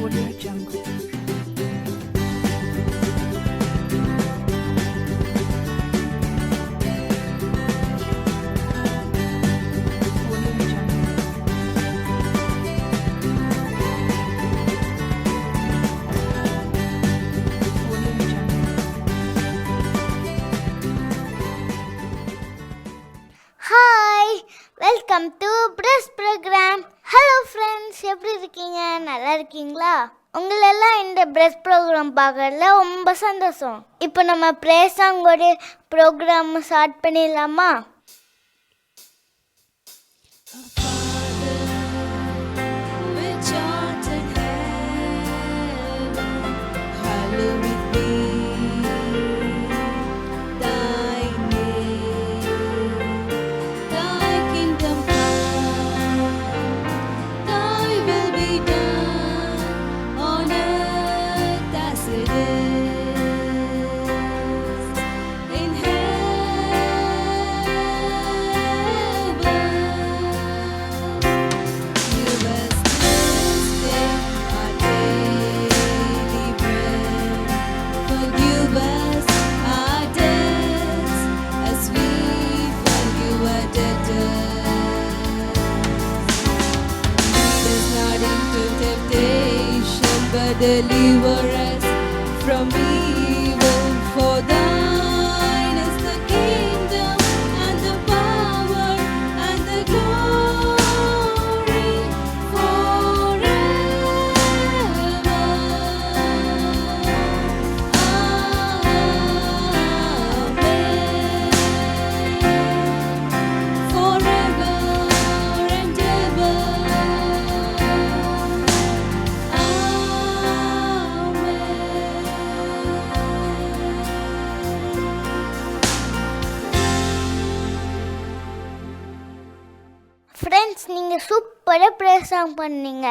Welcome to press program. Hello friends, எப்படி இருக்கீங்க? நல்லா இருக்கீங்களா? உங்களெல்லாம் இந்த பிரஸ் ப்ரோக்ராம் பார்க்கறதுல ரொம்ப சந்தோஷம். இப்போ நம்ம ப்ரேஸ் சாங்கோட ப்ரோக்ராம் ஸ்டார்ட் பண்ணிடலாமா? Deliver us from evil, for thine is the kingdom and the power and the glory forever. Amen. Forever and ever. Friends, நீங்கள் சூப்பராக ப்ரேஸ் சாங் பண்ணீங்க.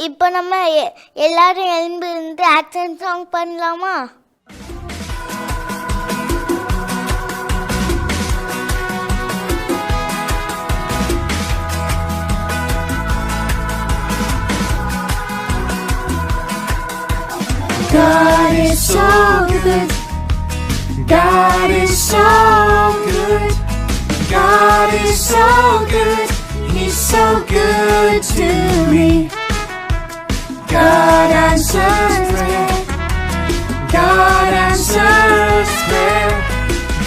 இப்போ நம்ம எல்லாரும் எழும்பி இருந்து ஆக்ஷன் சாங் பண்ணலாமா? God is so good. God is so good. God is so good. He's so good to me. God answers prayer. God answers prayer.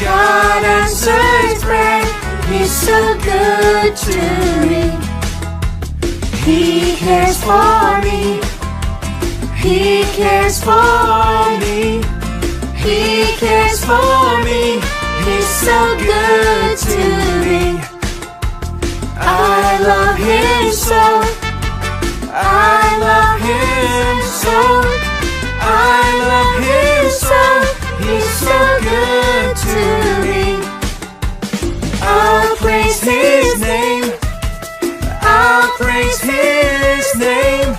God answers prayer. He's so good to me. He cares for me. He cares for me. He cares for me. He's so good to me. I love him so. I love him so. I love him so. He's so good to me. I'll praise his name. I'll praise his name.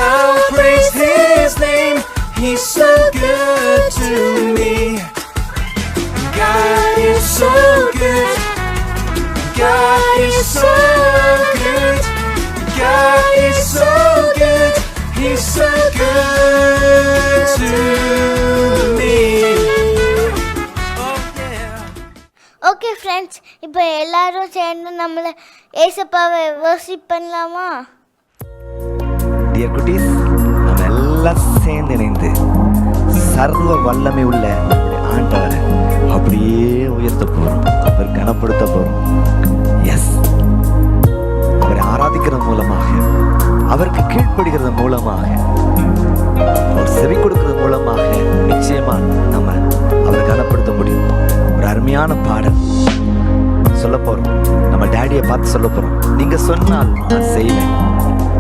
I'll praise his name. He's so good to me. God is so good. God is so good. God is so good. He's so good to me. Oh yeah. Okay friends, இப்போ எல்லாரும் சேர்ந்து நம்மளை ஏசப்பாவை worship பண்ணலாமா? Dear குட்டீஸ், நம்ம எல்லாம் சேர்ந்து இணைந்து சர்வ வல்லமை உள்ள ஆண்டவரை அப்படியே உயர்த்த போறோம். அவர் கனப்படுத்த போறோம். எஸ், அவரை ஆராதிக்கிறது மூலமாக, அவருக்கு கீழ்ப்படுகிறது மூலமாக, அவர் செவி கொடுக்கிறது மூலமாக நிச்சயமா நம்ம அவரை கனப்படுத்த முடியும். ஒரு அருமையான பாடல் சொல்ல போறோம். நம்ம டேடியை பார்த்து சொல்ல போறோம். நீங்க சொன்னால் நான் செய்வேன்,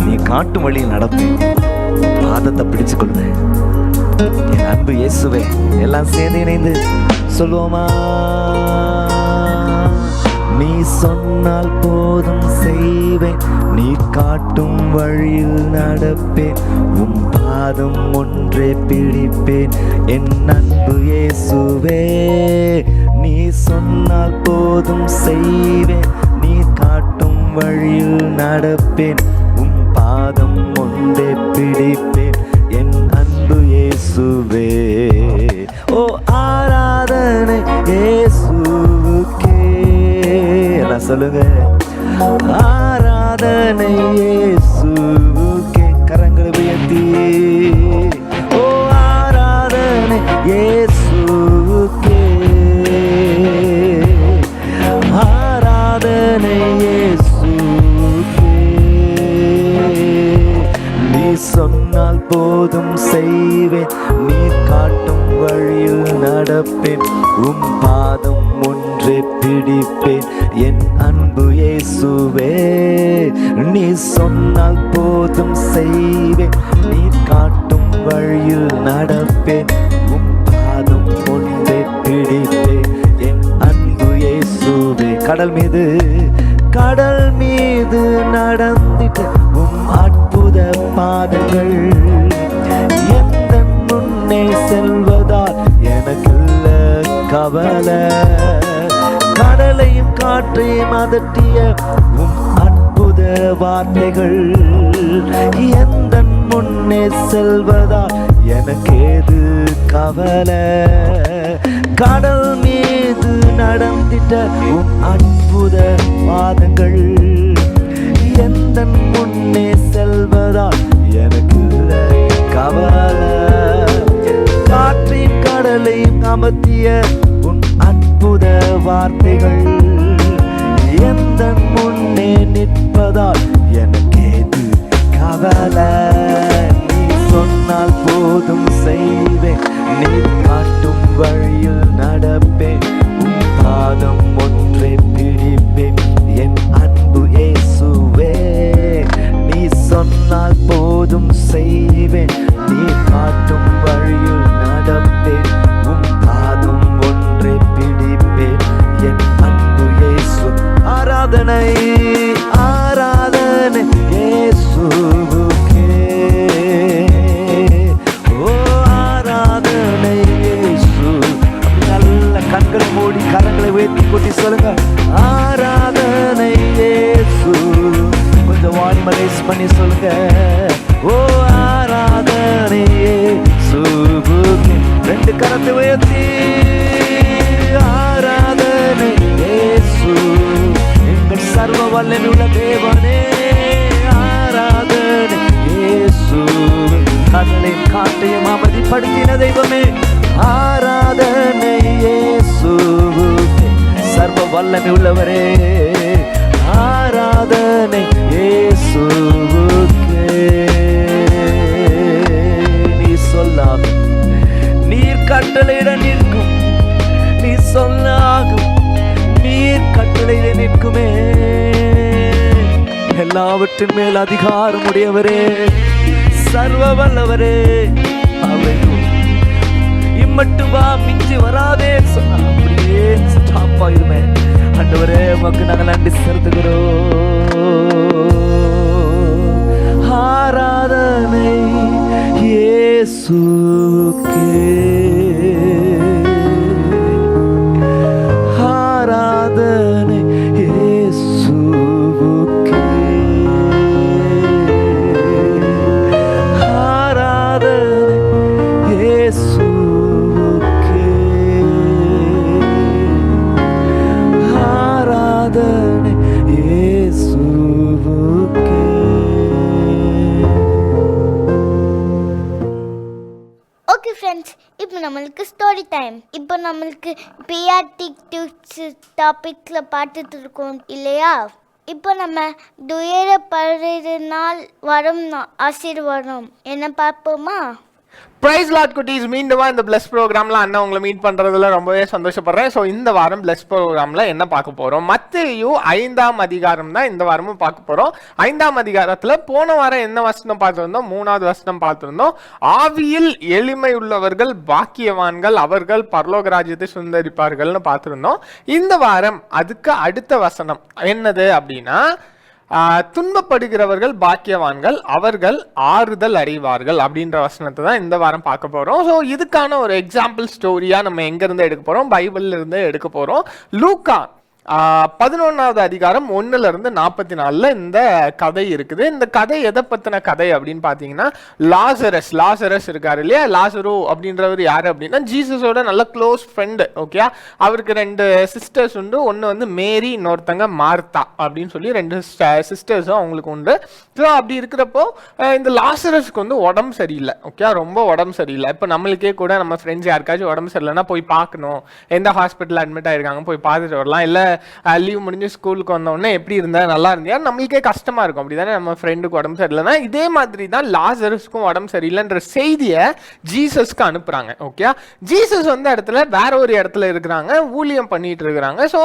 நீ காட்டும் வழியில் நடப்பேன், பாதத்தை பிடிச்சு கொள்வேன். என் அன்பு இயேசுவே, எல்லாம் சேர்ந்து இணைந்து சொல்லுவோமா? நீ சொன்னால் போதும் செய்வேன், நீ காட்டும் வழியில் நடப்பேன், உன் பாதம் ஒன்றே பிடிப்பேன். என் அன்பு இயேசுவே, நீ சொன்னால் போதும் செய்வேன், நீ காட்டும் வழியில் நடப்பேன், உன் பாதம் ஒன்றே பிடிப்பேன். சொன்னால் போதும் செய்வேன், நீர் காட்டும் வழியில் நடப்பேன், உம் பாதம் ஒன்றே பிடிப்பேன் என் அன்பு இயேசுவே. நீ சொன்னால் போதும் செய்வேன், நீர் காட்டும் வழியில் நடப்பேன், உம் பாதம் ஒன்றே பிடிப்பேன் என் அன்பு இயேசுவே. கடல் மீது நடந்திட்ட உம் அற்புத பாதங்கள் எந்த முன்னே செல்வதால் எனக்குள்ள கவலை. கடலையும் காற்றையும் அதட்டிய உம் அற்புத வார்த்தைகள் எந்த முன்னே செல்வதால் எனக்கேது கவலை. கடல் மீது நடந்திட்ட உம் அற்புத பாதங்கள் எந்த முன்னே செல்வதால் எனக்கு கவலை. காற்றையும் கடலையும் அமர்த்திய உன் அற்புத வார்த்தைகள் எந்த முன்னே நிற்பதால் எனக்கேது கவலை. நீ சொன்னால் போதும் செய்வேன், நீ காட்டும் வழியில் நடப்பேன், உன் பாதம் ஒன்றே பிடிப்பேன் என் அன்பு இயேசுவே. நீ சொன்னால் போதும் செய்வேன், நீ காட்டும் வழியில் நடப்பேன், உன் பாதம் ஒன்றே பிடிப்பேன் என் அன்பு இயேசு. ஆராதனை ஆராதனை இயேசுவுக்கே, ஓ ஆராதனை இயேசு. நல்ல கண்களை மூடி கரங்களை உயர்த்தி கொட்டி சொல்லுங்க, ஆராதனை இயேசு. கொஞ்சம் வாய்மலைஸ் பண்ணி சொல்லுங்க, ஓ ஆராதனை இயேசுவுக்கே. ரெண்டு கரத்தை உயர்த்தி ஆராதனை இயேசு, எங்கள் சர்வ வல்லமையுள்ள தேவனே. ஆராதனை இயேசு, கடலையும் காட்டையும் அமைதிப்படுத்தின தெய்வமே. ஆராதனை இயேசுவுக்கே, சர்வ வல்லமை உள்ளவரே. ஆராதனை இயேசுவுக்கே. நீ சொல்லாகும் நீர் கட்டளையிட நிற்கும், நீ சொல்லாகும் நீர் கட்டளையிட நிற்குமே. எல்லாவற்றின் மேல் அதிகாரம் உடையவரே, சர்வ வல்லவரே. இம்மட்டு வா மிஞ்சி வராதே சொன்னா அப்படியே ஸ்டாப் ஆயிருமே. ஆண்டவரே உமக்கு நாங்கள் நன்றி செலுத்துகிறோம். ஆராதனை இயேசுவுக்கே, ஆராதனை இயேசுவுக்கே, ஆராதனை இயேசுவுக்கே, ஆராதனை இயேசுவுக்கே. ஓகே ஃப்ரெண்ட்ஸ், இப்போ நம்மளுக்கு ஸ்டோரி டைம். இப்போ நம்மளுக்கு பிஆர்டிக் டியூப்ஸ் டாபிக்ஸில் பார்த்துட்டு இருக்கோம் இல்லையா? இப்போ நம்ம துயரப்படுறதுனால் வரும் ஆசீர்வாதம் என்ன பார்ப்போமா? பிரைஸ் லாட் குட்டீஸ், மீண்டும் இந்த பிளஸ் ப்ரோக்ராமில் அண்ணா உங்களை மீட் பண்ணுறதுல ரொம்பவே சந்தோஷப்படுறேன். ஸோ இந்த வாரம் பிளஸ் ப்ரோக்ராமில் என்ன பார்க்க போகிறோம்? மத்தேயு 5ஆம் அதிகாரம் தான் இந்த வாரமும் பார்க்க போகிறோம். 5ஆம் அதிகாரத்தில் போன வாரம் என்ன வசனம் பார்த்துருந்தோம்? 3வது வசனம் பார்த்துருந்தோம். ஆவியில் எளிமை உள்ளவர்கள் பாக்கியவான்கள், அவர்கள் பரலோக ராஜ்யத்தை சுந்தரிப்பார்கள்னு பார்த்துருந்தோம். இந்த வாரம் அதுக்கு அடுத்த வசனம் என்னது அப்படின்னா, துன்பப்படுகிறவர்கள் பாக்கியவான்கள், அவர்கள் ஆறுதல் அடைவார்கள் அப்படின்ற வசனத்தை தான் இந்த வாரம் பார்க்க போகிறோம். ஸோ இதுக்கான ஒரு எக்ஸாம்பிள் ஸ்டோரியாக நம்ம எங்கேருந்து எடுக்க போகிறோம்? பைபிள்ல இருந்து எடுக்க போகிறோம். லூக்கா 11வது அதிகாரம் 1லிருந்து 44 இந்த கதை இருக்குது. இந்த கதை எதை பற்றின கதை அப்படின்னு பார்த்தீங்கன்னா, லாசரஸ் இருக்காரு இல்லையா? லாசரு அப்படின்றவர் யார் அப்படின்னா ஜீசஸோட நல்ல க்ளோஸ் ஃப்ரெண்டு. ஓகே, அவருக்கு 2 சிஸ்டர்ஸ் உண்டு. ஒன்று வந்து மேரி, இன்னொருத்தங்க மார்த்தா அப்படின்னு சொல்லி 2 சிஸ்டர்ஸும் அவங்களுக்கு உண்டு. ஸோ அப்படி இருக்கிறப்போ இந்த லாசரஸ்க்கு வந்து உடம்பு சரியில்லை. ஓகே, ரொம்ப உடம்பு சரியில்லை. இப்போ நம்மளுக்கே கூட நம்ம ஃப்ரெண்ட்ஸ் யாருக்காச்சும் உடம்பு சரியில்லைன்னா போய் பார்க்கணும், எந்த ஹாஸ்பிட்டலில் அட்மிட் ஆகிருக்காங்க போய் பார்த்துட்டு வரலாம், இல்லை லீவ் முடிஞ்சு ஸ்கூலுக்கு வந்தோடனே எப்படி இருந்தா நல்லா இருந்தியா, நம்மளுக்கே கஷ்டமா இருக்கும். அப்படிதானே நம்ம ஃப்ரெண்டுக்கு உடம்பு சரியில்லைன்னா இதே மாதிரி தான் லாசரஸ்க்கும் உடம்பு சரியில்லைன்ற செய்தியை ஜீசஸ்க்கு அனுப்புறாங்க. ஓகே, ஜீசஸ் வந்து இடத்துல வேற ஒரு இடத்துல இருக்கிறாங்க, ஊழியம் பண்ணிட்டு இருக்கிறாங்க. ஸோ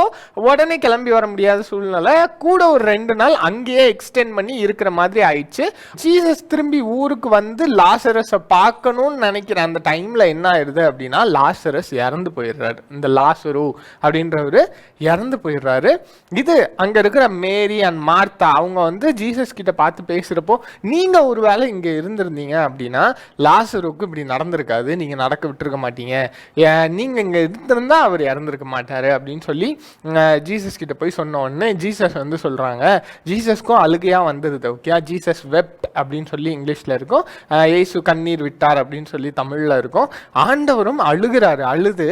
உடனே கிளம்பி வர முடியாத சூழ்நிலை, கூட ஒரு 2 நாள் அங்கேயே எக்ஸ்டெண்ட் பண்ணி இருக்கிற மாதிரி ஆயிடுச்சு. ஜீசஸ் திரும்பி ஊருக்கு வந்து லாசரஸை பார்க்கணும்னு நினைக்கிற அந்த டைம்ல என்ன ஆயிடுது அப்படின்னா லாசரஸ் இறந்து போயிடுறாரு. இந்த லாசரு அப்படின்றவரு இறந்து போயிடுறாரு. இது அங்க இருக்கிற மேரி அண்ட் மார்த்தா அவங்க வந்து ஜீசஸ் கிட்ட பார்த்து பேசுறப்போ, நீங்க ஒருவேளை இங்க இருந்திருந்தீங்க அப்படின்னா லாசருக்கு இப்படி நடந்திருக்காது, நீங்க நடக்க விட்டுருக்க மாட்டீங்க, நீங்க இங்க இருந்திருந்தா அவர் இறந்திருக்க மாட்டாரு அப்படின்னு சொல்லி ஜீசஸ் கிட்ட போய் சொன்ன உடனே ஜீசஸ் வந்து சொல்றாங்க, ஜீசஸ்க்கும் அழுகையா வந்துருது. ஓகே, ஜீசஸ் வெப்ட் அப்படின்னு சொல்லி இங்கிலீஷ்ல இருக்கும், இயேசு கண்ணீர் விட்டார் அப்படின்னு சொல்லி தமிழ்ல இருக்கும். ஆண்டவரும் அழுகிறாரு. அழுது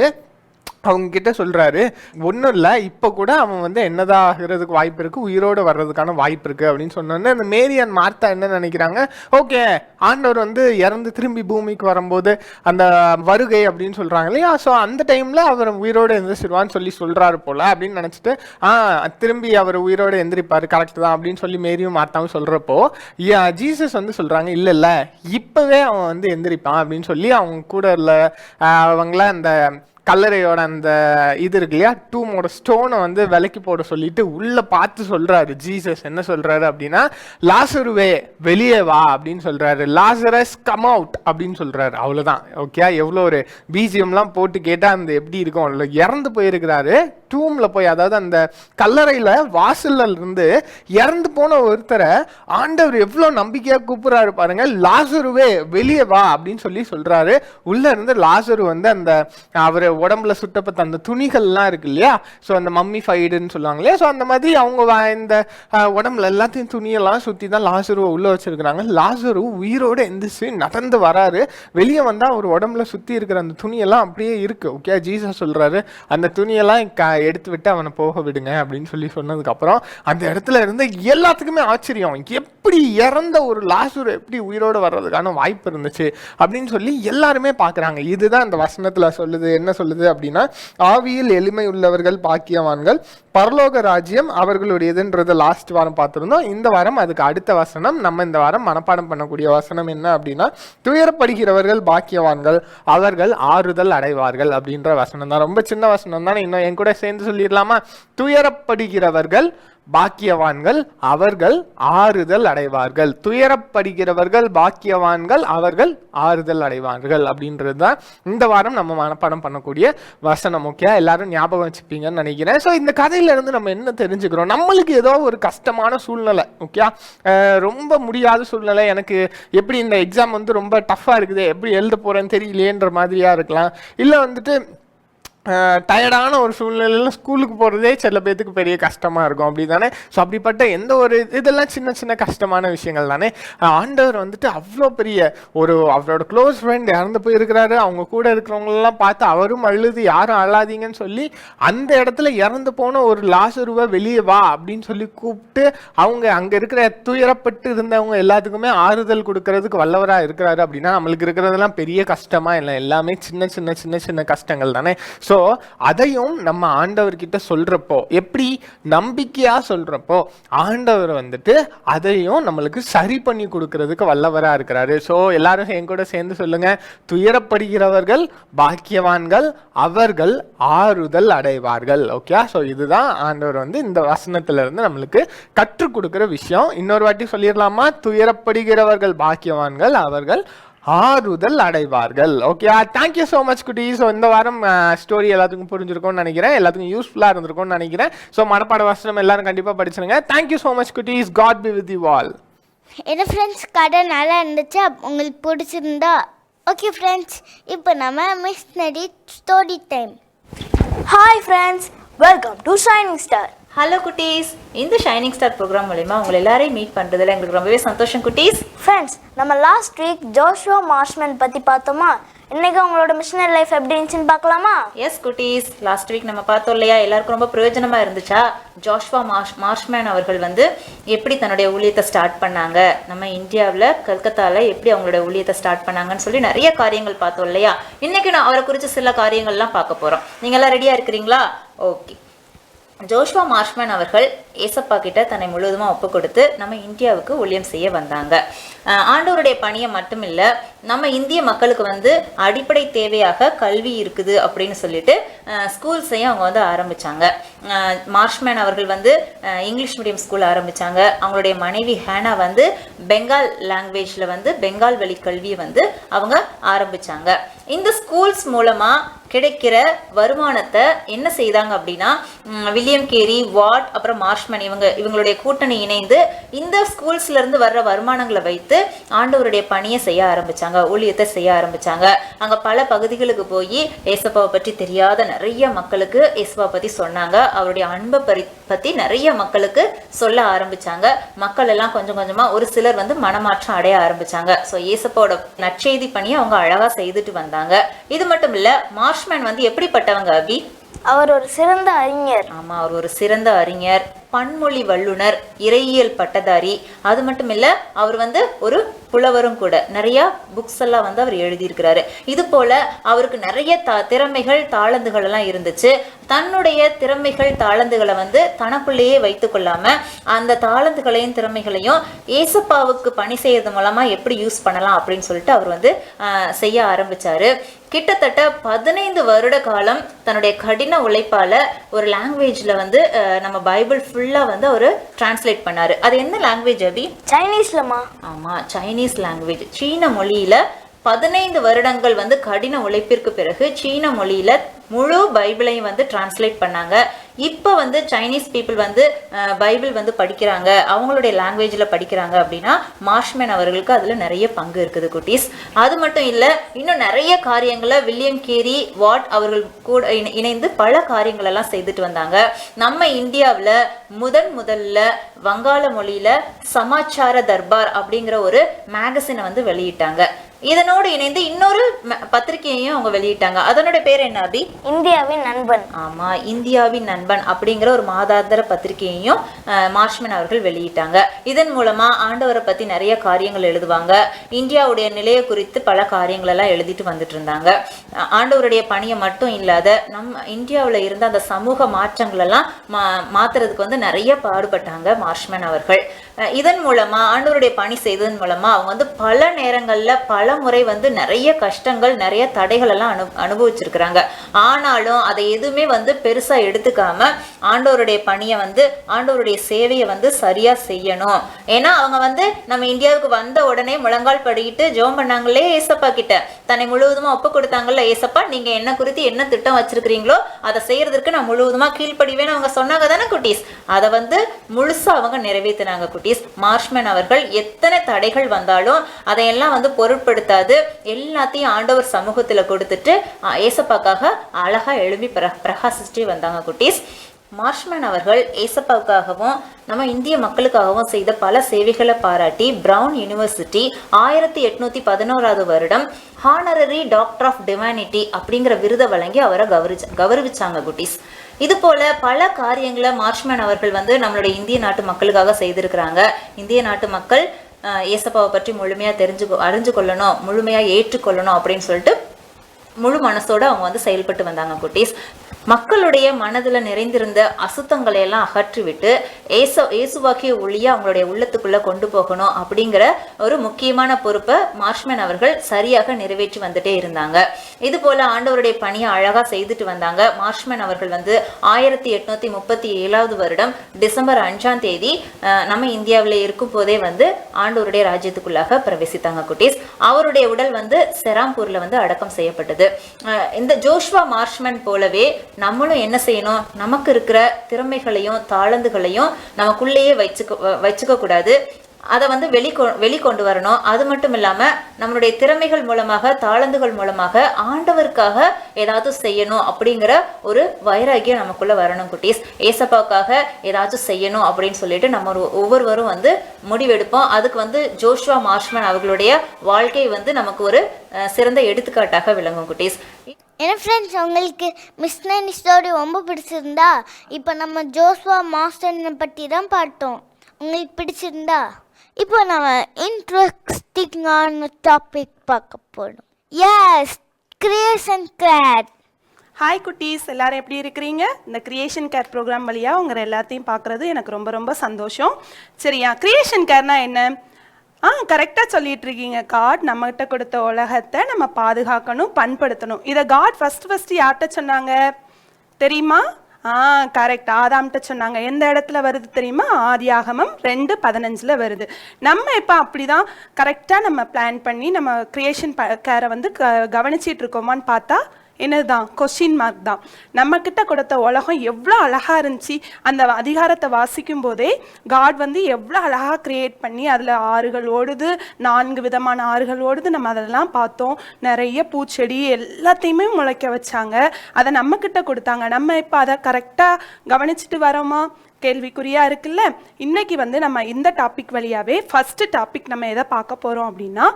அவங்க கிட்ட சொல்றாரு, ஒன்றும் இல்லை, இப்போ கூட அவன் வந்து என்னதான் ஆகிறதுக்கு வாய்ப்பு இருக்கு, உயிரோடு வர்றதுக்கான வாய்ப்பு இருக்கு அப்படின்னு சொன்னோன்னே அந்த மேரி அண்ட் மார்த்தா என்ன நினைக்கிறாங்க, ஓகே ஆண்டவர் வந்து இறந்து திரும்பி பூமிக்கு வரும்போது அந்த வருகை அப்படின்னு சொல்றாங்க இல்லையா, ஸோ அந்த டைம்ல அவர் உயிரோடு எந்திரிச்சிருவான்னு சொல்லி சொல்றாரு போல அப்படின்னு நினைச்சிட்டு திரும்பி அவர் உயிரோடு எந்திரிப்பாரு, கரெக்ட் தான் அப்படின்னு சொல்லி மேரியும் மார்த்தாவும் சொல்றப்போ ஜீசஸ் வந்து சொல்றாங்க, இல்ல இல்ல இப்பவே அவன் வந்து எந்திரிப்பான் அப்படின்னு சொல்லி அவங்க கூட உள்ள அவங்கள அந்த கல்லறையோட அந்த இது இருக்கு இல்லையா, டூமோட ஸ்டோனை வந்து விலைக்கு போட சொல்லிட்டு உள்ள பார்த்து சொல்றாரு. ஜீசஸ் என்ன சொல்றாரு அப்படின்னா, லாசருவே வெளியே வா அப்படின்னு சொல்றாரு, லாசரஸ் கம் அவுட் அப்படின்னு சொல்றாரு. அவ்வளவுதான். ஓகே, எவ்வளோ ஒரு பிஜிஎம்லாம் போட்டு கேட்டா அந்த எப்படி இருக்கும், அவ்வளோ இறந்து போயிருக்கிறாரு டூம்ல போய், அதாவது அந்த கல்லறையில வாசல்ல இருந்து இறந்து போன ஒருத்தரை ஆண்டவர் எவ்வளவு நம்பிக்கையா கூப்பிடுறாரு பாருங்க, லாசருவே வெளியே வா அப்படின்னு சொல்லி சொல்றாரு. உள்ள இருந்து லாசரு வந்து அந்த அவரு உடம்புல சுட்டப்பட்ட அந்த துணிகள்லாம் இருக்கு இல்லையா, ஸோ அந்த மம்மி ஃபைடுன்னு சொல்லுவாங்க இல்லையா, ஸோ அந்த மாதிரி அவங்க இந்த உடம்புல எல்லாத்தையும் துணியெல்லாம் சுற்றி தான் லாசருவை உள்ள வச்சிருக்கிறாங்க. லாசரு உயிரோடு எந்திரிச்சு நடந்து வராரு. வெளியே வந்தால் அவர் உடம்புல சுற்றி இருக்கிற அந்த துணியெல்லாம் அப்படியே இருக்கு. ஓகே, ஜீசஸ் சொல்றாரு, அந்த துணியெல்லாம் எடுத்து விட்டு அவனை போக விடுங்க அப்படின்னு சொல்லி சொன்னதுக்கப்புறம் அந்த இடத்துல இருந்து எல்லாத்துக்குமே ஆச்சரியம், எப்படி இறந்த ஒரு லாசரு எப்படி உயிரோடு வர்றதுக்கான வாய்ப்பு இருந்துச்சு அப்படின்னு சொல்லி எல்லாருமே பார்க்குறாங்க. இதுதான் அந்த வசனத்தில் சொல்லுது. என்ன சொல்லுது அப்படின்னா, ஆவியில் எளிமை உள்ளவர்கள் பாக்கியவான்கள், பரலோக ராஜ்யம் அவர்களுடையதுன்றது லாஸ்ட் வாரம் பார்த்துருந்தோம். இந்த வாரம் அதுக்கு அடுத்த வசனம், நம்ம இந்த வாரம் மனப்பாடம் பண்ணக்கூடிய வசனம் என்ன அப்படின்னா, துயரப்படுகிறவர்கள் பாக்கியவான்கள் அவர்கள் ஆறுதல் அடைவார்கள் அப்படின்ற வசனம் தான். ரொம்ப சின்ன வசனம் தானே, இன்னும் என் கூட சேர்ந்து சொல்லிடலாமா, துயரப்படுகிறவர்கள் பாக்கியவான்கள் அவர்கள் ஆறுதல் அடைவார்கள், துயரப்படுகிறவர்கள் பாக்கியவான்கள் அவர்கள் ஆறுதல் அடைவார்கள் அப்படின்றது தான் இந்த வாரம் நம்ம மனப்பாடம் பண்ணக்கூடிய வசனம். ஓகே, எல்லாரும் ஞாபகம் வச்சுப்பீங்கன்னு நினைக்கிறேன். ஸோ இந்த கதையில இருந்து நம்ம என்ன தெரிஞ்சுக்கிறோம், நம்மளுக்கு ஏதோ ஒரு கஷ்டமான சூழ்நிலை, ஓகே, ரொம்ப முடியாத சூழ்நிலை, எனக்கு எப்படி இந்த எக்ஸாம் வந்து ரொம்ப டஃப்பாக இருக்குது, எப்படி எழுத போறேன்னு தெரியலையேன்ற மாதிரியா இருக்கலாம், இல்லை வந்துட்டு டயர்டான ஒரு சூழ்நிலையில் ஸ்கூலுக்கு போகிறதே சில பேர்த்துக்கு பெரிய கஷ்டமாக இருக்கும், அப்படி தானே. ஸோ அப்படிப்பட்ட எந்த ஒரு இதெல்லாம் சின்ன சின்ன கஷ்டமான விஷயங்கள் தானே. ஆண்டவர் வந்துட்டு அவ்வளோ பெரிய ஒரு அவரோட க்ளோஸ் ஃப்ரெண்ட் இறந்து போயிருக்கிறாரு, அவங்க கூட இருக்கிறவங்களெல்லாம் பார்த்து அவரும் அழுது யாரும் அழாதீங்கன்னு சொல்லி அந்த இடத்துல இறந்து போன ஒரு லாசருவை வெளியே வா அப்படின்னு சொல்லி கூப்பிட்டு அவங்க அங்கே இருக்கிற துயரப்பட்டு இருந்தவங்க எல்லாத்துக்குமே ஆறுதல் கொடுக்கறதுக்கு வல்லவராக இருக்கிறாரு. அப்படின்னா நம்மளுக்கு இருக்கிறதெல்லாம் பெரிய கஷ்டமா இல்லை, எல்லாமே சின்ன சின்ன சின்ன சின்ன கஷ்டங்கள் தானே. ஸோ அதையும் நம்ம ஆண்டவர்கிட்ட சொல்றப்போ, எப்படி நம்பிக்கையா சொல்றப்போ ஆண்டவர் வந்துட்டு அதையும் நம்மளுக்கு சரி பண்ணி கொடுக்கறதுக்கு வல்லவரா இருக்கிறாரு. ஸோ எல்லாரும் என் கூட சேர்ந்து சொல்லுங்க, துயரப்படுகிறவர்கள் பாக்கியவான்கள் அவர்கள் ஆறுதல் அடைவார்கள். ஓகே, ஸோ இதுதான் ஆண்டவர் வந்து இந்த வசனத்துல இருந்து நம்மளுக்கு கற்றுக் கொடுக்கிற விஷயம். இன்னொரு வாட்டி சொல்லிடலாமா, துயரப்படுகிறவர்கள் பாக்கியவான்கள் அவர்கள் ஆறுதல் அடைவார்கள். ஓகே, தேங்க்யூ ஸோ மச் குட்டி. ஸோ இந்த வாரம் ஸ்டோரி எல்லாத்துக்கும் புரிஞ்சிருக்கும்னு நினைக்கிறேன், எல்லாத்துக்கும் யூஸ்ஃபுல்லாக இருந்திருக்கும்னு நினைக்கிறேன். ஸோ மனப்பாட வசனம் எல்லாரும் கண்டிப்பாக படிச்சிருங்க. தேங்க்யூ ஸோ மச் குட்டீஸ். God be with you all. என்ன ஃப்ரெண்ட்ஸ், கதை நல்லா இருந்துச்சு, உங்களுக்கு பிடிச்சிருந்தா ஓகே ஃப்ரெண்ட்ஸ், இப்போ நம்ம missionary story time. Hi friends, welcome to shining star. Hello குட்டீஸ், இந்த ஷைனிங் ஸ்டார் ப்ரோக்ராம் மூலமா உங்களை எல்லாரையும் மீட் பண்ணுறதுல எங்களுக்கு ரொம்பவே சந்தோஷம் குட்டீஸ். ஃப்ரெண்ட்ஸ், நம்ம லாஸ்ட் வீக் ஜோஷுவா மார்ஷ்மேன் பற்றி பார்த்தோமா, இன்னைக்கு உங்களோட மிஷனரி லைஃப் எப்படி இருந்துச்சுன்னு பார்க்கலாமா? எஸ் குட்டீஸ், லாஸ்ட் வீக் நம்ம பார்த்தோம் இல்லையா, எல்லாருக்கும் ரொம்ப பிரயோஜனமாக இருந்துச்சா. ஜோஷுவா மார்ஷ்மேன் அவர்கள் வந்து எப்படி தன்னுடைய ஊழியத்தை ஸ்டார்ட் பண்ணாங்க, நம்ம இந்தியாவில் கல்கத்தாவில் எப்படி அவங்களோட ஊழியத்தை ஸ்டார்ட் பண்ணாங்கன்னு சொல்லி நிறைய காரியங்கள் பார்த்தோம் இல்லையா. இன்னைக்கு நான் அவரை குறித்து சில காரியங்கள்லாம் பார்க்க போகிறோம். நீங்கள் எல்லாம் ரெடியாக இருக்கிறீங்களா? ஓகே, ஜோஷ்வா மார்ஷ்மேன் அவர்கள் ஏசப்பா கிட்ட தன்னை முழுவதுமாக ஒப்பு கொடுத்து நம்ம இந்தியாவுக்கு ஊழியம் செய்ய வந்தாங்க. ஆண்டவருடைய பணியை மட்டும் இல்லை, நம்ம இந்திய மக்களுக்கு வந்து அடிப்படை தேவையாக கல்வி இருக்குது அப்படின்னு சொல்லிட்டு ஸ்கூல்ஸையும் அவங்க வந்து ஆரம்பித்தாங்க. மார்ஷ்மேன் அவர்கள் வந்து இங்கிலீஷ் மீடியம் ஸ்கூல் ஆரம்பித்தாங்க. அவங்களுடைய மனைவி ஹேனா வந்து பெங்கால் லாங்குவேஜில் வந்து பெங்கால் வழி கல்வியை வந்து அவங்க ஆரம்பித்தாங்க. இந்த ஸ்கூல்ஸ் மூலமாக கிடைக்கிற வருமானத்தை என்ன செய்தாங்க அப்படின்னா, வில்லியம் கேரி, வாட், அப்புறம் மார்ஷ்மேன் இவங்களுடைய கூட்டணி இணைந்து இந்த ஸ்கூல்ஸ்ல இருந்து வர்ற வருமானங்களை வைத்து ஆண்டவருடைய பணியை செய்ய ஆரம்பிச்சாங்க, ஊழியத்தை செய்ய ஆரம்பிச்சாங்க. அங்க பல பகுதிகளுக்கு போய் ஏசப்பாவை பற்றி தெரியாத நிறைய மக்களுக்கு ஏசப்பா பத்தி சொன்னாங்க. அவருடைய அன்பை பத்தி நிறைய மக்களுக்கு சொல்ல ஆரம்பிச்சாங்க. மக்கள் எல்லாம் கொஞ்சம் கொஞ்சமா ஒரு சிலர் வந்து மனமாற்றம் அடைய ஆரம்பிச்சாங்க. ஸோ ஏசப்பாவோட நற்செய்தி பணியை அவங்க அழகா செய்துட்டு வந்தாங்க. இது மட்டும் இல்ல, மார்ஷ்மேன் வந்து எப்படிப்பட்டவங்க அபி? அவர் ஒரு சிறந்த அறிஞர். ஆமா, அவர் ஒரு சிறந்த அறிஞர், பன்மொழி வல்லுனர், இறையியல் பட்டதாரி. அது மட்டும் இல்ல, அவர் வந்து ஒரு புலவரும் கூட. நிறைய புக்ஸ் எல்லாம் வந்து அவர் எழுதியிருக்கிறாரு. இது போல அவருக்கு நிறைய திறமைகள், தாளந்துகள் எல்லாம் இருந்துச்சு. தன்னுடைய திறமைகள், தாளந்துகளை வந்து தனக்குள்ளேயே வைத்து கொள்ளாம அந்த தாளந்துகளையும் திறமைகளையும் ஏசப்பாவுக்கு பணி செய்யறது மூலமா எப்படி யூஸ் பண்ணலாம் அப்படின்னு சொல்லிட்டு அவர் வந்து செய்ய ஆரம்பிச்சாரு. கிட்டத்தட்ட 15 வருட காலம் தன்னுடைய கடின உழைப்பால ஒரு லாங்குவேஜ்ல வந்து நம்ம பைபிள் ஃபுல்லா வந்து அவர் டிரான்ஸ்லேட் பண்ணாரு. அது என்ன லாங்குவேஜ் அபி? சைனீஸ்லமா? ஆமா, சைனீஸ் லாங்குவேஜ், சீன மொழியில 15 வருடங்கள் வந்து கடின உழைப்பிற்கு பிறகு சீன மொழியில முழு பைபிளையும் வந்து டிரான்ஸ்லேட் பண்ணாங்க. இப்போ வந்து சைனீஸ் பீப்புள் வந்து பைபிள் வந்து படிக்கிறாங்க, அவங்களுடைய லாங்குவேஜில் படிக்கிறாங்க அப்படின்னா மார்ஷ்மேன் அவர்களுக்கு அதில் நிறைய பங்கு இருக்குது குட்டீஸ். அது மட்டும் இல்லை, இன்னும் நிறைய காரியங்களை வில்லியம் கேரி, வாட் அவர்கள் கூட இணைந்து பல காரியங்கள் எல்லாம் செய்துட்டு வந்தாங்க. நம்ம இந்தியாவில் முதல்ல வங்காள மொழியில சமாச்சார தர்பார் அப்படிங்கிற ஒரு மேகசினை வந்து வெளியிட்டாங்க. இதனோடு இணைந்து இன்னொரு பத்திரிகையையும் அவங்க வெளியிட்டாங்க. அதனோட பேர் என்ன அபி? இந்தியாவின் நண்பன். ஆமா, இந்தியாவின் நண்பன் அப்படிங்கிற ஒரு மாதாந்திர பத்திரிகையையும் மார்ஷ்மேன் அவர்கள் வெளியிட்டாங்க. இதன் மூலமா ஆண்டவரை பத்தி நிறைய காரியங்கள் எழுதுவாங்க. இந்தியாவுடைய நிலையை குறித்து பல காரியங்கள் எல்லாம் எழுதிட்டு வந்துட்டு இருந்தாங்க. ஆண்டவருடைய பணியை மட்டும் இல்லாத நம்ம இந்தியாவில் இருந்த அந்த சமூக மாற்றங்கள் எல்லாம் மாத்துறதுக்கு வந்து நிறைய பாடுபட்டாங்க மார்ஷ்மேன் அவர்கள். இதன் மூலமா ஆண்டவருடைய பணி செய்ததன் மூலமா அவங்க வந்து பல நேரங்கள்ல பல முறை வந்து நிறைய கஷ்டங்கள், நிறைய தடைகள் எல்லாம் அனுபவிச்சிருக்கிறாங்க. ஆனாலும் அதை எதுவுமே வந்து பெருசா எடுத்துக்காம ஆண்டவருடைய பணியை வந்து ஆண்டவருடைய சேவையை வந்து சரியா செய்யணும். ஏன்னா அவங்க வந்து நம்ம இந்தியாவுக்கு வந்த உடனே முழங்கால் படிக்கிட்டு ஜெபம் பண்ணாங்களே ஏசப்பா கிட்ட, தன்னை முழுவதுமா ஒப்பு கொடுத்தாங்கல்ல, ஏசப்பா நீங்க என்ன குறித்து என்ன திட்டம் வச்சிருக்கிறீங்களோ அதை செய்யறதுக்கு நான் முழுவதுமா கீழ்ப்படிவேன்னு அவங்க சொன்னாங்க தானே குட்டீஸ். அதை வந்து முழுசா அவங்க நிறைவேற்றினாங்க குட்டீஸ். மார்ஷ்மேன் அவர்கள் எத்தனை தடைகள் வந்தாலும் அதையெல்லாம் வந்து பொருட்படுத்தாது எல்லாத்தையும் ஆண்டவர் சமூகத்துல கொடுத்துட்டு ஏசப்பாக்காக அழகா எழுப்பி பிரகாசிச்சுட்டே வந்தாங்க குட்டீஸ். மார்ஷ்மேன் அவர்கள் ஏசப்பாவுக்காகவும் நம்ம இந்திய மக்களுக்காகவும் செய்த பல சேவைகளை பாராட்டி பிரவுன் யூனிவர்சிட்டி 1811 வருடம் ஹானரரி டாக்டர் ஆஃப் டிவைனிட்டி அப்படிங்கிற விருதை வழங்கி அவரை கௌரவிச்சாங்க குட்டீஸ். இது போல பல காரியங்களை மார்ஷ்மேன் அவர்கள் வந்து நம்மளுடைய இந்திய நாட்டு மக்களுக்காக செய்திருக்கிறாங்க. இந்திய நாட்டு மக்கள் ஏசப்பாவை பற்றி முழுமையா அறிஞ்சு கொள்ளணும், முழுமையா ஏற்றுக்கொள்ளணும் அப்படின்னு சொல்லிட்டு முழு மனசோட அவங்க வந்து செயல்பட்டு வந்தாங்க குட்டீஸ். மக்களுடைய மனதில் நிறைந்திருந்த அசுத்தங்களை எல்லாம் அகற்றிவிட்டு இயேசுவாக்கிய ஒளியை அவங்களுடைய உள்ளத்துக்குள்ள கொண்டு போகணும் அப்படிங்கிற ஒரு முக்கியமான பொறுப்பை மார்ஷ்மேன் அவர்கள் சரியாக நிறைவேற்றி வந்துட்டே இருந்தாங்க. இது போல ஆண்டவருடைய பணியை அழகா செய்துட்டு வந்தாங்க. மார்ஷ்மேன் அவர்கள் வந்து 1837 வருடம் டிசம்பர் 5ஆம் தேதி நம்ம இந்தியாவில் இருக்கும் போதே வந்து ஆண்டவருடைய ராஜ்யத்துக்குள்ளாக பிரவேசித்தாங்க குட்டீஸ். அவருடைய உடல் வந்து செராம்பூர்ல வந்து அடக்கம் செய்யப்பட்டது. இந்த ஜோஷ்வா மார்ஷ்மேன் போலவே நம்மளும் என்ன செய்யணும், நமக்கு இருக்கிற திறமைகளையும் தாளந்துகளையும் நமக்குள்ளேயே வச்சுக்க கூடாது, அதை வந்து வெளிக்கொண்டு வரணும். அது மட்டும் இல்லாம நம்மளுடைய திறமைகள் மூலமாக தாளந்துகள் மூலமாக ஆண்டவருக்காக ஏதாவது செய்யணும் அப்படிங்கிற ஒரு வைராகியம் நமக்குள்ள வரணும் குட்டீஸ். ஏசப்பாவுக்காக ஏதாச்சும் செய்யணும் அப்படின்னு சொல்லிட்டு நம்ம ஒவ்வொருவரும் வந்து முடிவெடுப்போம். அதுக்கு வந்து ஜோஷ்வா மார்ஷ்மேன் அவர்களுடைய வாழ்க்கை வந்து நமக்கு ஒரு சிறந்த எடுத்துக்காட்டாக விளங்கும் குட்டீஸ். என்ன ஃப்ரெண்ட்ஸ், உங்களுக்கு மிஷனரி ஸ்டோரி ரொம்ப பிடிச்சிருந்தா இப்போ நம்ம ஜோஷ்வா மார்ஷ்மேனை பற்றி தான் பார்த்தோம். உங்களுக்கு பிடிச்சிருந்தா இப்போ நம்ம இன்ட்ரெஸ்டிங்கான டாபிக் பார்க்க போகிறோம். S, creation grad. ஹாய் குட்டீஸ், எல்லாரும் எப்படி இருக்கிறீங்க? இந்த கிரியேஷன் கேர் ப்ரோக்ராம் வழியாக உங்கள் எல்லாத்தையும் பார்க்குறது எனக்கு ரொம்ப ரொம்ப சந்தோஷம். சரியா, கிரியேஷன் கேர்னா என்ன? கரெக்டாக சொல்லிட்டு இருக்கீங்க. காட் நம்மகிட்ட கொடுத்த உலகத்தை நம்ம பாதுகாக்கணும், பண்படுத்தணும். இதை காட் ஃபஸ்ட்டு யார்கிட்ட சொன்னாங்க தெரியுமா? கரெக்ட், ஆதாம்கிட்ட சொன்னாங்க. எந்த இடத்துல வருது தெரியுமா? ஆதியாகமம் 2:15 வருது. நம்ம இப்போ அப்படிதான் கரெக்டாக நம்ம பிளான் பண்ணி நம்ம கிரியேஷன் கேரை வந்து கவனிச்சிட்டு இருக்கோமான்னு பார்த்தா என்னதுதான்? கொஸ்டின் மார்க் தான். நம்மக்கிட்ட கொடுத்த உலகம் எவ்வளோ அழகாக இருந்துச்சு. அந்த அதிகாரத்தை வாசிக்கும் போதே காட் வந்து எவ்வளோ அழகாக க்ரியேட் பண்ணி அதில் ஆறுகள் ஓடுது, 4 விதமான ஆறுகள் ஓடுது. நம்ம அதெல்லாம் பார்த்தோம். நிறைய பூச்செடி எல்லாத்தையுமே முளைக்க வச்சாங்க. அதை நம்மக்கிட்ட கொடுத்தாங்க. நம்ம இப்போ அதை கரெக்டாக கவனிச்சுட்டு வரோமா? கேள்விக்குறியாக இருக்குல்ல. இன்னைக்கு வந்து நம்ம இந்த டாபிக் வழியாகவே ஃபஸ்ட்டு டாபிக் நம்ம எதை பார்க்க போகிறோம் அப்படின்னா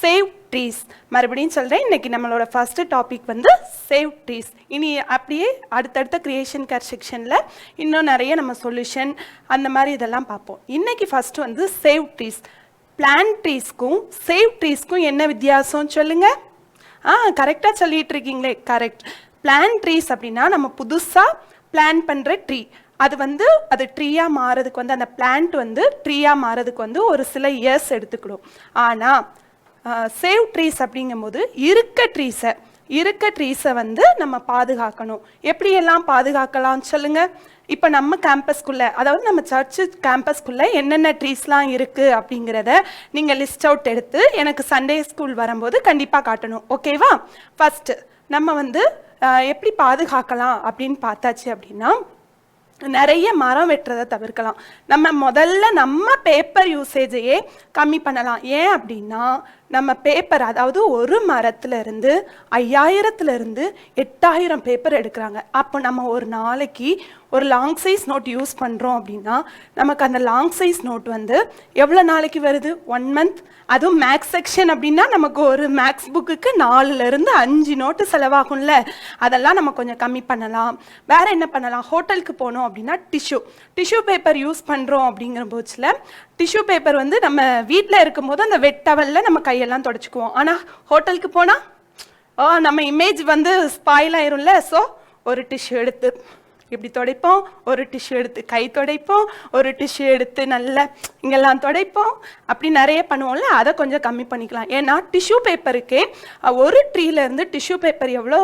சேவ் ட்ரீஸ். மறுபடியும் சொல்கிறேன், இன்னைக்கு நம்மளோட ஃபஸ்ட்டு டாபிக் வந்து சேவ் ட்ரீஸ். இனி அப்படியே அடுத்தடுத்த கிரியேஷன் கேர் செக்ஷனில் இன்னும் நிறைய நம்ம சொல்யூஷன் அந்த மாதிரி இதெல்லாம் பார்ப்போம். இன்னைக்கு ஃபஸ்ட்டு வந்து சேவ் ட்ரீஸ். பிளான்ட் ட்ரீஸ்க்கும் சேவ் ட்ரீஸ்க்கும் என்ன வித்தியாசம் சொல்லுங்கள்? கரெக்டாக சொல்லிட்டு இருக்கீங்களே. கரெக்ட். பிளான்ட் ட்ரீஸ் அப்படின்னா நம்ம புதுசாக பிளான் பண்ணுற ட்ரீ. அது ட்ரீயாக மாறதுக்கு வந்து அந்த பிளான்ட் வந்து ட்ரீயாக மாறதுக்கு வந்து ஒரு சில இயர்ஸ் எடுத்துக்கிடும். ஆனால் சேவ் ட்ரீஸ் அப்படிங்கும்போது இருக்க ட்ரீஸை வந்து நம்ம பாதுகாக்கணும். எப்படியெல்லாம் பாதுகாக்கலாம்னு சொல்லுங்கள். இப்போ நம்ம கேம்பஸ்குள்ளே, அதாவது நம்ம சர்ச்சு கேம்பஸ்குள்ளே என்னென்ன ட்ரீஸ்லாம் இருக்குது அப்படிங்கிறத நீங்கள் லிஸ்ட் அவுட் எடுத்து எனக்கு சண்டே ஸ்கூல் வரும்போது கண்டிப்பாக காட்டணும். ஓகேவா? ஃபஸ்ட்டு நம்ம வந்து எப்படி பாதுகாக்கலாம் அப்படின்னு பார்த்தாச்சு அப்படின்னா, நிறைய மரம் வெட்டுறதை தவிர்க்கலாம். நம்ம பேப்பர் யூசேஜையே கம்மி பண்ணலாம். ஏன் அப்படின்னா நம்ம பேப்பர், அதாவது ஒரு மரத்துல இருந்து 5000 8000 பேப்பர் எடுக்கிறாங்க. அப்போ நம்ம ஒரு நாளைக்கு ஒரு லாங் சைஸ் நோட் யூஸ் பண்ணுறோம் அப்படின்னா நமக்கு அந்த லாங் சைஸ் நோட் வந்து எவ்வளோ நாளைக்கு வருது? 1 மந்த். அதுவும் மேக்ஸ் செக்ஷன் அப்படின்னா நமக்கு ஒரு மேக்ஸ் புக்குக்கு 4 to 5 நோட்டு செலவாகும்ல. அதெல்லாம் நம்ம கொஞ்சம் கம்மி பண்ணலாம். வேற என்ன பண்ணலாம்? ஹோட்டலுக்கு போனோம் அப்படின்னா டிஷ்யூ பேப்பர் யூஸ் பண்ணுறோம் அப்படிங்கிற போச்சில் டிஷ்யூ பேப்பர் வந்து நம்ம வீட்டில் இருக்கும்போது அந்த வெட்டவலில் நம்ம கையெல்லாம் தொடச்சிக்குவோம். ஆனால் ஹோட்டலுக்கு போனால் நம்ம இமேஜ் வந்து ஸ்பாயில் ஆயிரும்ல. ஸோ ஒரு டிஷ்யூ எடுத்து இப்படி துடைப்போம், ஒரு டிஷ்யூ எடுத்து கை துடைப்போம், ஒரு டிஷ்யூ எடுத்து நல்லா இங்கெல்லாம் துடைப்போம். அப்படி நிறைய பண்ணுவோம்ல. அதை கொஞ்சம் கம்மி பண்ணிக்கலாம். ஏன்னா டிஷ்யூ பேப்பருக்கே ஒரு ட்ரீலேருந்து டிஷ்யூ பேப்பர் எவ்வளோ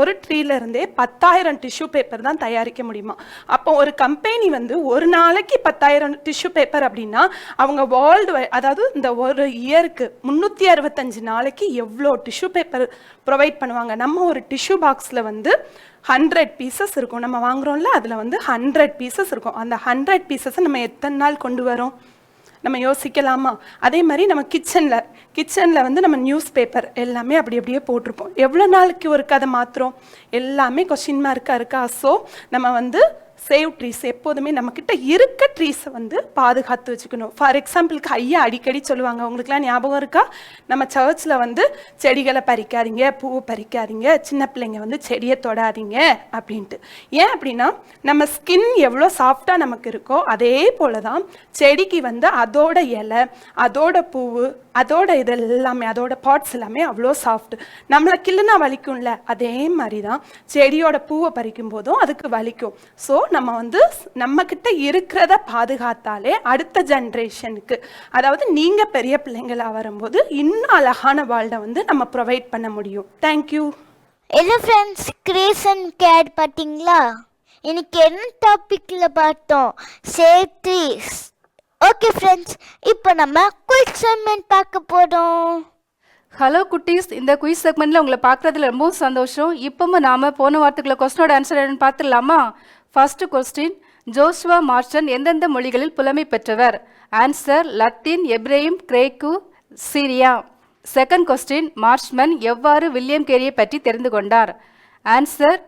ஒரு ட்ரீலேருந்தே 10,000 டிஷ்யூ பேப்பர் தான் தயாரிக்க முடியுமா. அப்போ ஒரு கம்பெனி வந்து ஒரு நாளைக்கு 10,000 டிஷ்யூ பேப்பர் அப்படின்னா அவங்க அதாவது இந்த ஒரு இயருக்கு 365 நாளைக்கு எவ்வளோ டிஷ்யூ பேப்பர் ப்ரொவைட் பண்ணுவாங்க. நம்ம ஒரு டிஷ்யூ பாக்ஸில் வந்து 100 பீசஸ் இருக்கும். நம்ம வாங்குறோம்ல, அதில் வந்து 100 பீசஸ் இருக்கும். அந்த 100 பீசஸை நம்ம எத்தனை நாள் கொண்டு வரோம்? நம்ம யோசிக்கலாமா? அதே மாதிரி நம்ம கிச்சனில் வந்து நம்ம நியூஸ் பேப்பர் எல்லாமே அப்படியே போட்டிருப்போம். எவ்வளோ நாளைக்கு ஒரு கதை மாத்திரம்? எல்லாமே கொஸ்டின் மார்க்காக இருக்கா? ஸோ நம்ம வந்து சேவ் ட்ரீஸ் எப்போதுமே நம்மக்கிட்ட இருக்க ட்ரீஸை வந்து பாதுகாத்து வச்சுக்கணும். ஃபார் எக்ஸாம்பிளுக்கு ஐயா அடிக்கடி சொல்லுவாங்க, உங்களுக்குலாம் ஞாபகம் இருக்கா? நம்ம சர்ச்சில் வந்து செடிகளை பறிக்காதீங்க, பூவை பறிக்காதீங்க, சின்ன பிள்ளைங்க வந்து செடியை தொடாதீங்க அப்படின்ட்டு. ஏன் அப்படின்னா நம்ம ஸ்கின் எவ்வளோ சாஃப்டாக நமக்கு இருக்கோ அதே போல தான் செடிக்கு வந்து அதோட இலை, அதோட பூவு, அதோட இது எல்லாமே, அதோட பார்ட்ஸ் எல்லாமே அவ்வளோ சாஃப்ட். நம்மளை கிள்ளுனா வலிக்கும்ல, அதே மாதிரி தான் செடியோட பூவை பறிக்கும் போதும் அதுக்கு வலிக்கும். ஸோ நம்ம வந்து நம்மக்கிட்ட இருக்கிறத பாதுகாத்தாலே அடுத்த ஜென்ரேஷனுக்கு, அதாவது நீங்கள் பெரிய பிள்ளைங்களா வரும்போது இன்னும் அழகான வேர்ல்டை வந்து நம்ம ப்ரொவைட் பண்ண முடியும். தேங்க்யூ. என்ன ஃப்ரெண்ட்ஸ், கிரியேஷன் கேர் பார்த்தீங்களா? இன்னைக்கு என்ன டாப்பிக்கில் பார்த்தோம்? Save trees. ஓகே ஃப்ரெண்ட்ஸ், இப்போ நம்ம குயிக் செக்மெண்ட் பார்க்க போகிறோம். ஹலோ குட்டீஸ், இந்த குயிஸ் செக்மெண்ட்டில் உங்களை பார்க்குறதுல ரொம்பவும் சந்தோஷம். இப்போவும் நாம் போன வாரத்துக்குள்ள கொஸ்டினோட ஆன்சர் என்னன்னு பார்த்துடலாமா? ஃபர்ஸ்ட் கொஸ்டின், ஜோஷுவா மார்ஷன் எந்தெந்த மொழிகளில் புலமை பெற்றவர்? ஆன்சர் லத்தீன், எப்ரேயம், கிரேக்கு, சீரியா. செகண்ட் கொஸ்டின், மார்ஷ்மன் எவ்வாறு வில்லியம் கேரியை பற்றி தெரிந்து கொண்டார்? ஆன்சர்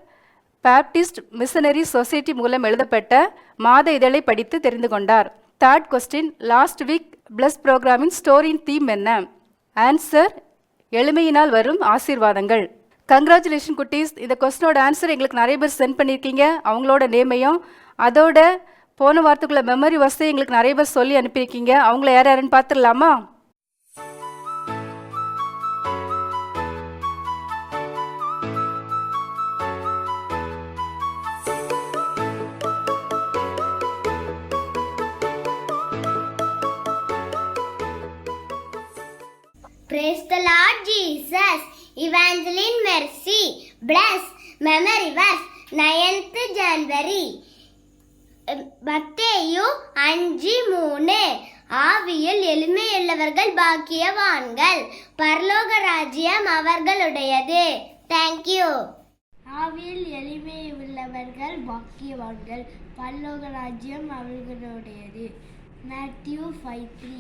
பாப்டிஸ்ட் மிஷனரி சொசைட்டி மூலம் எழுதப்பட்ட மாத இதழை படித்து தெரிந்து கொண்டார். Third question, last week plus ப்ரோக்ராமின் ஸ்டோரியின் தீம் என்ன? ஆன்சர் எளிமையினால் வரும் ஆசீர்வாதங்கள். கங்க்ராச்சுலேஷன் குட்டீஸ், இந்த கொஸ்டினோட ஆன்சர் எங்களுக்கு நிறைய பேர் சென்ட் பண்ணியிருக்கீங்க. அவங்களோட நேமையும் அதோட போன வாரத்துக்குள்ள மெமரி வசதி எங்களுக்கு நிறைய பேர் சொல்லி அனுப்பியிருக்கீங்க. அவங்கள யாருன்னு பார்த்துடலாமா? Praise the Lord Jesus. Evangeline Mercy. Bless. Memory verse. 9th January. மத்தேயு 5:3. ஆவியில் எளிமையுள்ளவர்கள் பாக்கியவான்கள், பரலோக ராஜ்யம் அவர்களுடையது. தேங்க்யூ. ஆவியில் எளிமையுள்ளவர்கள் பாக்கியவான்கள், பரலோக ராஜ்யம் அவர்களுடையது. மேத்யூ 5:3.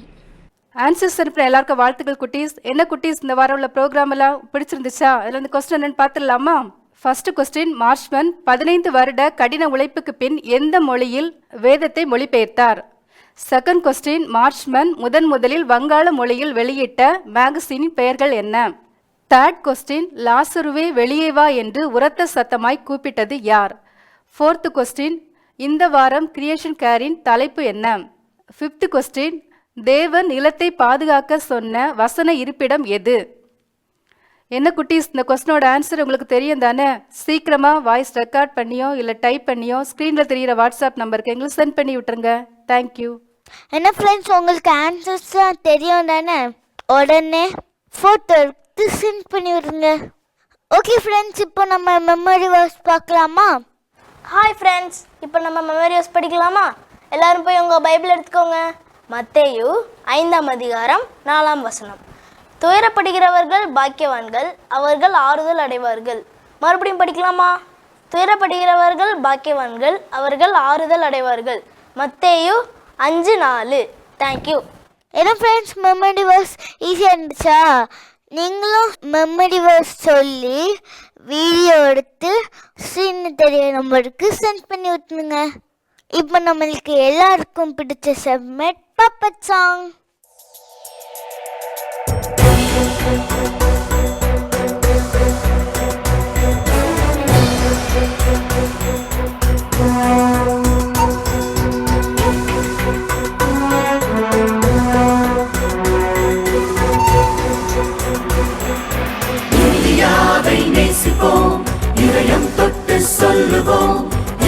ஆன்சர்ஸ் அனுப்புற எல்லாருக்கும் வாழ்த்துக்கள் குட்டீஸ். என்ன குட்டீஸ், இந்த வாரம் உள்ள ப்ரோக்ராம் எல்லாம் பிடிச்சிருந்துச்சா? அதில் இந்த கொஸ்டின் என்னன்னு பார்த்துடலாமா? ஃபர்ஸ்ட் கொஸ்டின், மார்ஷ்மன் 15 வருட கடின உழைப்புக்கு பின் எந்த மொழியில் வேதத்தை மொழிபெயர்த்தார்? செகண்ட் கொஸ்டின், மார்ஷ்மன் முதலில் வங்காள மொழியில் வெளியிட்ட மேகசினின் பெயர்கள் என்ன? தேர்ட் கொஸ்டின், லாசருவே வெளியே வா என்று உரத்த சத்தமாய் கூப்பிட்டது யார்? ஃபோர்த் கொஸ்டின், இந்த வாரம் கிரியேஷன் கேரின் தலைப்பு என்ன? ஃபிஃப்த் கொஸ்டின், தேவன் நிலத்தை பாதுகாக்க சொன்ன வசன இருப்பிடம் எது? என்ன குட்டீஸ், இந்த கொஸ்டினோட ஆன்சர் உங்களுக்கு தெரியும் தானே? சீக்கிரமாக வாய்ஸ் ரெக்கார்ட் பண்ணியோ இல்லை டைப் பண்ணியோ ஸ்க்ரீனில் தெரிகிற வாட்ஸ்அப் நம்பருக்கு எங்களுக்கு சென்ட் பண்ணி விட்டுருங்க. தேங்க்யூ. என்ன ஃப்ரெண்ட்ஸ், உங்களுக்கு ஆன்சர்ஸ்லாம் தெரியும் தானே? உடனே ஃபோட்டோ எடுத்து சென்ட் பண்ணி விடுங்க. ஓகே ஃப்ரெண்ட்ஸ், இப்போ நம்ம மெமரி வேர்ஸ் பார்க்கலாமா? ஹாய் ஃப்ரெண்ட்ஸ், இப்போ நம்ம மெமரி வேர்ஸ் படிக்கலாமா? எல்லாரும் போய் உங்கள் பைபிள் எடுத்துக்கோங்க. மத்தேயு 5ஆம் அதிகாரம் 4ஆம் வசனம். துயரப்படுகிறவர்கள் பாக்கியவான்கள், அவர்கள் ஆறுதல் அடைவார்கள். மறுபடியும் படிக்கலாமா? துயரப்படுகிறவர்கள் பாக்கியவான்கள், அவர்கள் ஆறுதல் அடைவார்கள். மத்தேயு 5:4. தேங்க்யூ. என்ன ஃப்ரெண்ட்ஸ், மெமரி வேர்ஸ் ஈஸியாக இருந்துச்சா? நீங்களும் மெமரி வேர்ஸ் சொல்லி வீடியோ எடுத்து ஸ்க்ரீனில் தெரிய நம்பருக்கு சென்ட் பண்ணி விட்டுருங்க. இப்போ நம்மளுக்கு எல்லாருக்கும் பிடிச்ச செக்மெண்ட் பப்பட் சாங். இந்தியாவை நேசிப்போம், இதயம் தொட்டு சொல்லுவோம்,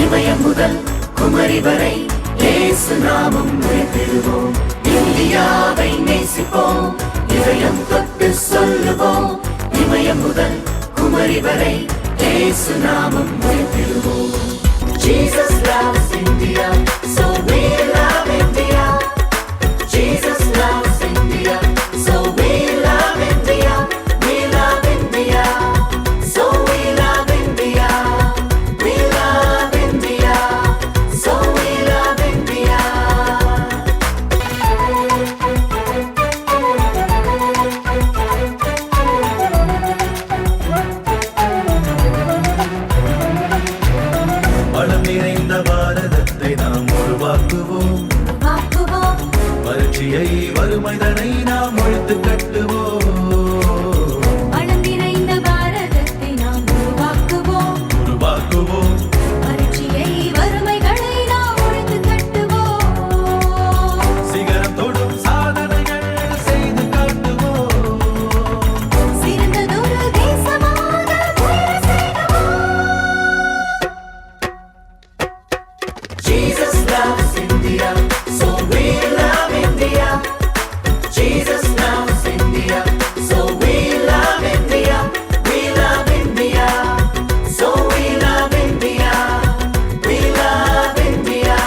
இமயம் முதல் குமரி வரை இயேசு நாமம் உயர்த்திடுவோம். இந்தியாவை நேசிப்போம், இதயம் தொட்டு சொல்லுவோம், இமயம் முதல் குமரி வரை இயேசு நாமம் உயர்த்திடுவோம். Jesus loves India, so we love India. Jesus loves India, so we love India. We love India, so we love India. We love India, so we love India. வளம் நிறைந்த பாரதத்தை நாம் உருவாக்குவோம், வறட்சியை வறுமைதனை நாம் ஒழித்து கட்டுவோம். வளம் நிறைந்த பாரதத்தை நாம் உருவாக்குவோம், வறட்சியை வறுமைகளை நாம் ஒழித்து கட்டுவோம். சிகரம் தொடும் சாதனைகள் செய்து காட்டுவோம். சிறந்ததொரு தேசமாக உயர செய்வோம். Jesus loves India, so we love India. Jesus loves India, so we love India. We love India, so we love India. We love India,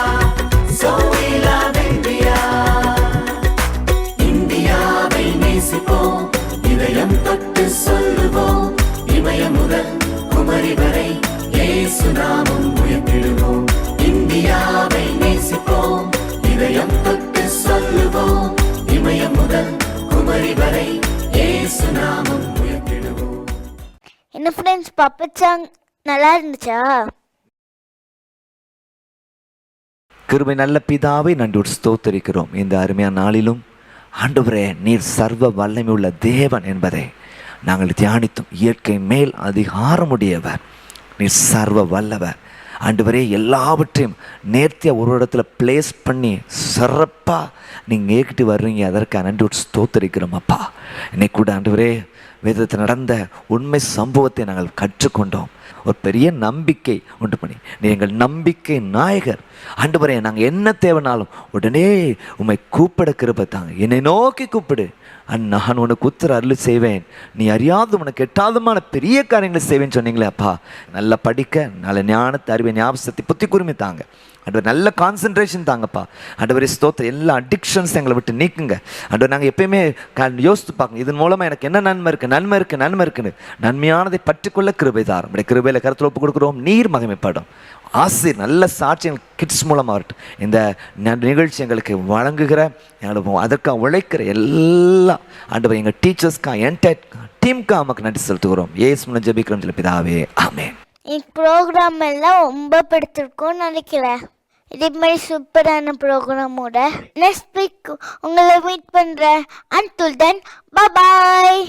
so we love India. இந்தியாவை நேசிப்போம், இதயம் தொட்டு சொல்லுவோம், இமயம் முதல் குமரி வரை இயேசு நாமம் உயர்த்திடுவோம். இந்தியாவை நேசிப்போம், இதயம் தொட்டு சொல்லுவோம், இமயம் முதல் குமரி வரை இயேசு நாமம் உயர்த்திடுவோம். என்ன ஃப்ரெண்ட்ஸ், பப்பட் சாங் நல்லா இருந்துச்சா? கிருபை நல்ல பிதாவை நன்றி ஸ்தோத்தரிக்கிறோம். இந்த அருமையான நாளிலும் ஆண்டவரே, நீர் சர்வ வல்லமை உள்ள தேவன் என்பதை நாங்கள் தியானித்தோம். இயற்கை மேல் அதிகாரமுடையவர், நீர் சர்வ வல்லவர். ஆண்டவரே, எல்லாவற்றையும் நேர்த்தியாக ஒரு இடத்துல பிளேஸ் பண்ணி சிறப்பாக நீங்கள் ஏக்கிட்டு வர்றீங்க. அதற்கு நன்றி ஸ்தோத்தரிக்கிறோம் அப்பா. இன்னைக்கு கூட ஆண்டவரே, வேதத்தில் நடந்த உண்மை சம்பவத்தை நாங்கள் கற்றுக்கொண்டோம். ஒரு பெரிய நம்பிக்கை உண்டு பண்ணி நீ எங்கள் நம்பிக்கை நாயகர். ஆண்டவரே, நாங்கள் என்ன தேவைனாலும் உடனே உம்மை கூப்பிட கிருபை தாங்க. என்னை நோக்கி கூப்பிடு, நான் உனக்கு உத்தர அருள் செய்வேன், நீ அறியாத உனக்கு எட்டாதமான பெரிய காரியங்களை செய்வேன்னு சொன்னீங்களே அப்பா. நல்லா படிக்க, நல்ல ஞானத்தை, அறிவை, ஞாபகத்தை, புத்தி கூர்மை தாங்க ஆண்டவர். நல்ல கான்சன்ட்ரேஷன் தாங்கப்பா ஆண்டவரே. ஸ்தோத்திரம். எல்லா அடிக்ஷன்ஸ் எங்களை விட்டு நீக்குங்க ஆண்டவர். நாங்கள் எப்பயுமே யோசித்து பார்க்கணும், இதன் மூலமாக எனக்கு என்ன நன்மை இருக்குன்னு நன்மையானதை பற்றிக்கொள்ள கிருபை தாரும். நம்முடைய கிருபையில் கருத்தில் ஒப்பு கொடுக்குறோம். நீர் மகிமைப்படும். ஆசிரியர் நல்ல சாட்சியங்கள் கிட்ஸ் மூலமாக வரட்டும். இந்த நிகழ்ச்சி எங்களுக்கு வழங்குகிற எங்களுக்கு அதற்காக உழைக்கிற எல்லா ஆண்டவர் எங்கள் டீச்சர்ஸ்க்காக என்டையர் டீமுக்காக நமக்கு நன்றி செலுத்துகிறோம். ஏசு மூலம் ஜெபிக்கிறோம் சொல்ல பிதாவே, ஆமென். இந்த ப்ரோக்ராம் எல்லாம் ரொம்ப பிடிச்சிருக்கும்னு நினைக்கிறேன். இதே மாதிரி சூப்பரான ப்ரோக்ராமோட நெக்ஸ்ட் வீக் உங்களை மீட் பண்ணுறேன். Until then, bye bye.